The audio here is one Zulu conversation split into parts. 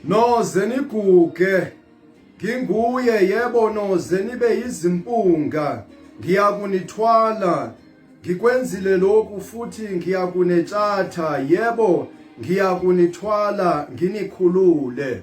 Noze niguge, nginguye yebo noze nibe izimpunga, ngiyakunithwala, ngikwenzile lokhu futhi ngiyakunetshatha, yebo ngiyakunithwala, nginikhulule.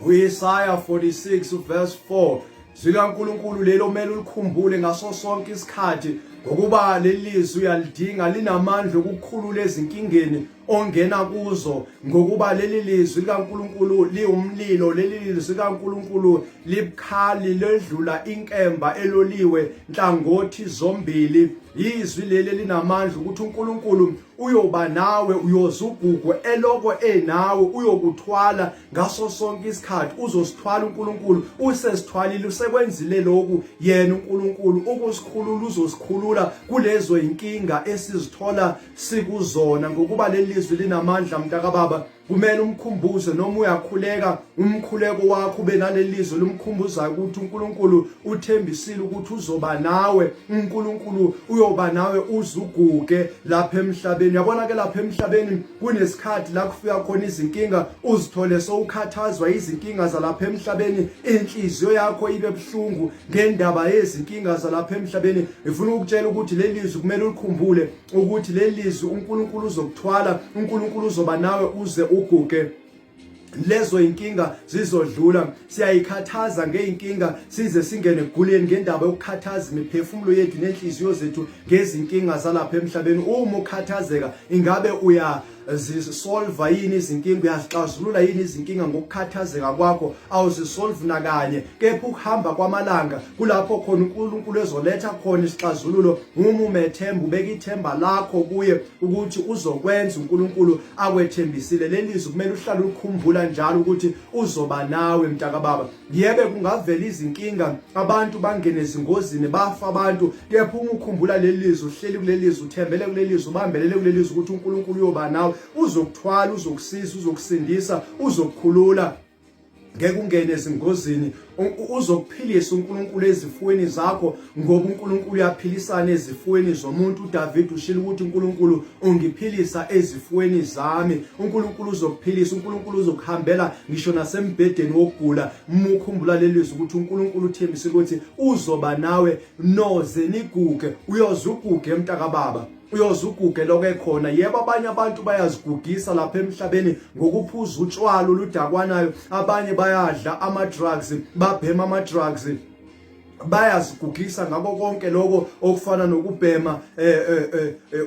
UIsaya 46 verse 4. ZikaNkulunkulu lelo mele ulikhumbule ngaso sonke isikhathi ngokuba lelizwi uyalidinga linamandla okukhulula ezinkingeni ongena kuzo, ngokuba leli lizwi likaNkulunkulu liumlilo, leli lizwi likaNkulunkulu libukhali ledlula inkemba eloliwe nhlangothi zombili. Izwi leli linamandla ukuthi uNkulunkulu uyoba nawe, uyozugugwe eloko enawe, uyokuthwala ngaso sonke isikhathi. Uzosithwala uNkulunkulu, usesithwalile, usekwenzile lokhu yena uNkulunkulu ukusikhulula, uzosikhulula kulezo inkinga esizithola sikuzona, ngokuba leli lizwi linamandla mntakababa. Kumele umkhumbuze noma uyakhuleka, umkhuleko wakho ube naleli lizwi lumkhumbuzayo ukuthi uNkulunkulu uthembisile ukuthi uzoba nawe, uNkulunkulu uyoba nawe uzuguge lapha emhlabeni. Yabona ke lapha emhlabeni kunesikhathi la kufika khona izinkinga, uzithole sowukhathazwa izinkinga zalapha emhlabeni, inhliziyo yakho ibe buhlungu ngendaba yezinkinga zalapha emhlabeni. Ngifuna ukutshela ukuthi leli lizwi kumele ulikhumbule ukuthi leli lizwi uNkulunkulu uzokuthwala, uNkulunkulu uzoba nawe uze uguge. Lezo inkinga zizodlula. Siyayikhathaza ngeinkinga size singene eguleni ngendaba yokukhathaza imiphefumulo yethu nenhliziyo zethu ngezinkinga zalapha emhlabeni. Uma ukhathazeka, ingabe uyazisolva yini izinkinga, uyazixazulula yini izinkinga ngokukhathazeka kwakho? Awuzisolve nakanye. Kepha ukuhamba kwamalanga kulapho khona uNkulunkulu ezoletha khona isixazululo. Uma umethemba, ubeka ithemba lakho kuye ukuthi uzokwenza uNkulunkulu akwethembisile. Leli lizwi kumele uhlale ukukhumbula njalo ukuthi uzoba nawe mntakababa. Yebe kungavela izinkinga, abantu bangene ezingozini, bafa abantu, kepha uma ukhumbula leli lizwi, uhleli kuleli lizwi, uthembele kuleli lizwi, ubambelele kuleli lizwi ukuthi uNkulunkulu uyoba nawe, uzokuthwala, uzokusiza, uzokusindisa, uzokukhulula ngeke ungene ezingozini. Uzokuphilisa uNkulunkulu ezifweni zakho, ngoba uNkulunkulu uyaphilisana ezifweni zomuntu. uDavid ushilo ukuthi uNkulunkulu ungiphilisa ezifweni zami. uNkulunkulu uzokuphilisa, uNkulunkulu uzokuhambela ngisho nasembhedeni wokugula. Ukukhumbula leli lizwi ukuthi uNkulunkulu uthembisile ukuthi uzoba nawe. Noze niguge, uyozuguge mntakababa, uyozuguge lokho ekhona. Yebo abanye abantu bayazigugisa lapha emhlabeni ngokuphuza utshwala oludakwanayo, abanye bayadla ama-drugs, babhema ama-drugs, bayazigugisa ngako konke lokho okufana nokubhema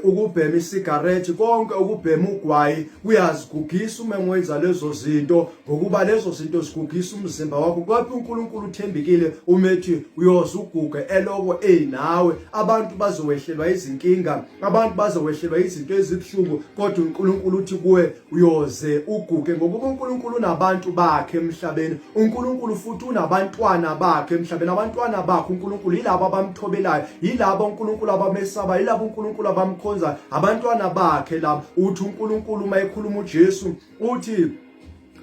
ukubhema isigarethi, konke ukubhema ugwayi, kuyazigugisa uma ngwenza lezo zinto, ngokuba lezo zinto zigugisa umzimba wakho. Kodwa uNkulunkulu uthembekile umethi uyozuguge eloko enawe. Abantu bazowehlelwa izinkinga, abantu bazowehlelwa izinto ezibuhlungu, kodwa uNkulunkulu uthi kuwe uyoze uguge, ngoba uNkulunkulu unabantu bakhe emhlabeni. uNkulunkulu futhi unabantwana bakhe emhlabeni. Abantwana bakho uNkulunkulu yilabo abamthobelayo, yilabo uNkulunkulu abamesaba, yilabo uNkulunkulu abamkhonza, abantwana bakhe labo. Uthi uNkulunkulu uma ekhuluma uJesu uthi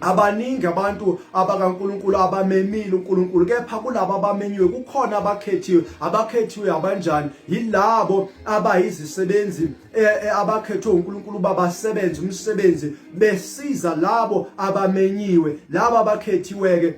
abaningi abantu abakaNkulunkulu abamemile uNkulunkulu, kepha kulabo abamenyiwe kukhona abakhethiwe. Abakhethiwe abanjani? Yilabo abayizisebenzi abakhethwe uNkulunkulu babasebenze umsebenzi besiza labo abamenyiwe. Labo abakhethiwe-ke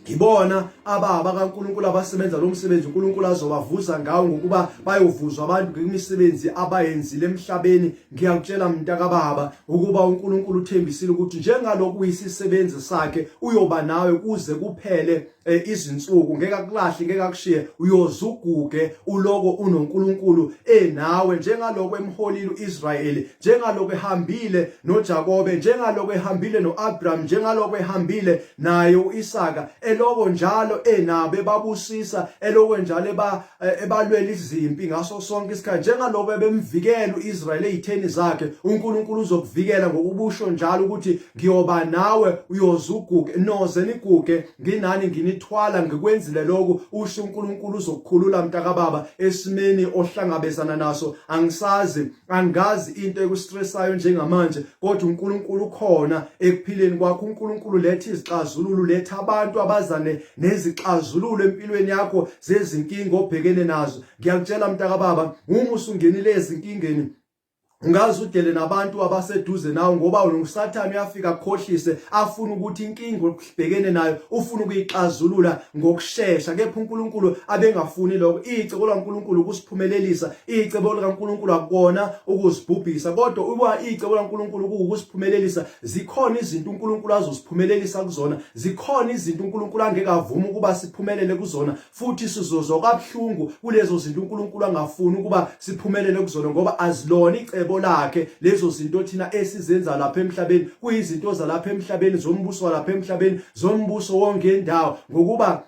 ibona abakaNkulunkulu abasebenza lo msebenzi uNkulunkulu azobavuza ngawo, ngokuba bayovuzwa abantu ngemisebenzi abayenzile emhlabeni. Ngiyakutshela mntakababa ukuba uNkulunkulu uthembisile ukuthi njengalokhu uyisisebenzi sakhe uyoba nawe kuze kuphele izinsuku. Ngeke akulahle, ngeke akushiye, uyozuguge uloko unoNkulunkulu enawe, njengalokho emholile uIsrayeli, njengalokho ehambile noJakobe, njengalokho ehambile noAbraham, njengalokho ehambile naye uIsaka, eloko njalo enabo ebabusisa, eloko njalo ebalwela izimpi ngaso sonke isikhathi. Njengalokho ebemvikela uIsrayeli ezitheni zakhe, uNkulunkulu uzokuvikela ngokubusho njalo ukuthi ngiyoba nawe, uyozuguge. Noze niguge, nginani nginithwala, ngikwenzile lokhu, usho uNkulunkulu uzokukhulula mntakababa esimeni ohlangabezana naso. Angazi into ekustressayo njengamanje, kodwa uNkulunkulu ukhona ekuphileni kwakho. uNkulunkulu letha izixazululo, letha abantu abazane nezixazululo empilweni yakho zezinkinga obhekene nazo. Ngiyakutshela mntakababa, uma usungenile ezinkingeni, Ungaze udele nabantu abaseduze nawe ngoba uNosathane uyafika akhohlise afuna ukuthi inkinga okubhekene nayo ufuna ukuyixazulula ngokusheshsha. Kepha uNkulunkulu abengafuni lokho. Icebo laNkulunkulu ukusiphumelelisa, icebo likaNkulunkulu akubona ukuzibhubhisa, kodwa uba icebo laNkulunkulu ukusiphumelelisa. Zikhona izinto uNkulunkulu azosiphumelelisa kuzona, zikhona izinto uNkulunkulu angeke avuma ukuba siphumelele kuzona, futhi sizozwa kabuhlungu kulezo zinto uNkulunkulu angafuni ukuba siphumelele kuzona ngoba azilona icebo lakhe lezo zinto thina esizenza lapha emhlabeni. Kuyizinto zalapha emhlabeni, zombuso walapha emhlabeni, zombuso wonke indawo, ngokuba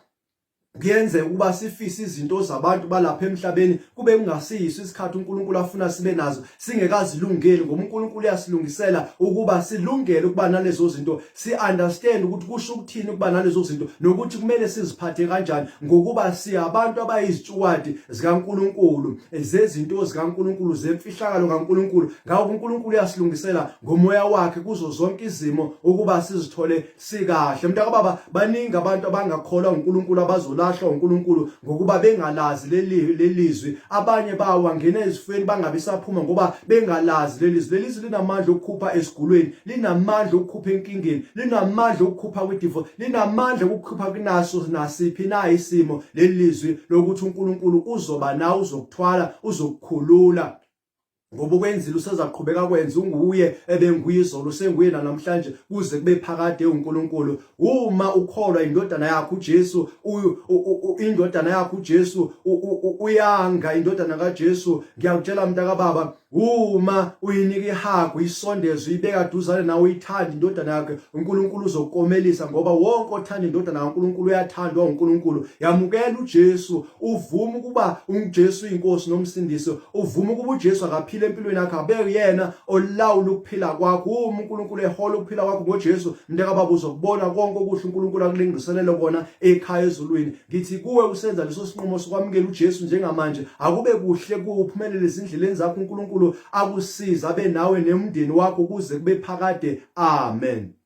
kuyenze ukuba sifise izinto zabantu balapha emhlabeni kube kungasiyiso isikhathi uNkulunkulu afuna sibe nazo, singekazilungeli ngoba uNkulunkulu uyasilungisela ukuba silungele ukuba nalezo zinto. Si-understand ukuthi kusho ukuthini ukuba nalezo zinto nokuthi kumele siziphathe kanjani, ngokuba siyabantu abayizitshukwadi zikaNkulunkulu, zezinto zikaNkulunkulu, zemfihlakalo kaNkulunkulu. Ngakho uNkulunkulu uyasilungisela ngomoya wakhe kuzo zonke izimo ukuba sizithole sikahle. Mntakababa, baningi abantu abangakholwa uNkulunkulu abazolahlwa uNkulunkulu ngokuba bengalazi lelizwi. Abanye bawo wangena ezifweni bangabe saphuma ngoba bengalazi lelizwi. Lelizwi linamandla okukhupha esigulweni, linamandla okukhupha enkingeni, linamandla okukhupha kwidivo, linamandla okukhupha kunaso nasiphi na isimo. Lelizwi lokuthi uNkulunkulu uzoba nawe, uzokuthwala, uzokukhulula. Ngoba ukwenzile usezaqhubeka kwenza, unguye ebenguye izolo, senguye namhlanje kuze kube phakade uNkulunkulu. Uma ukholwa indodana yakho uJesu, indodana yakho uJesu, uyanga indodana kaJesu, ngiyakutshela mntakababa, uma uyinika ihagu, isondezo, uyibeka duzane nawe, uyithanda indodana yakhe, uNkulunkulu uzokukomelisa ngoba wonke othanda indodana kaNkulunkulu uyathandwa uNkulunkulu. Yamukela uJesu, uvume ukuba uJesu uyinkosi nomsindisi, uvume ukuba uJesu akaphile empilweni yakho, abe yena olawula ukuphila kwakho. Uma uNkulunkulu ehola ukuphila kwakho ngoJesu, mntakababa, uzokubona konke okuhle uNkulunkulu akulingiselele kona ekhaya ezulwini. Ngithi kuwe usenza leso sinqumo sokwamukela uJesu njengamanje, akube kuhle kuwe uphumelele ezindleleni zakho, uNkulunkulu akusiza abe nawe nemndeni wakho kuze kube phakade. Amen.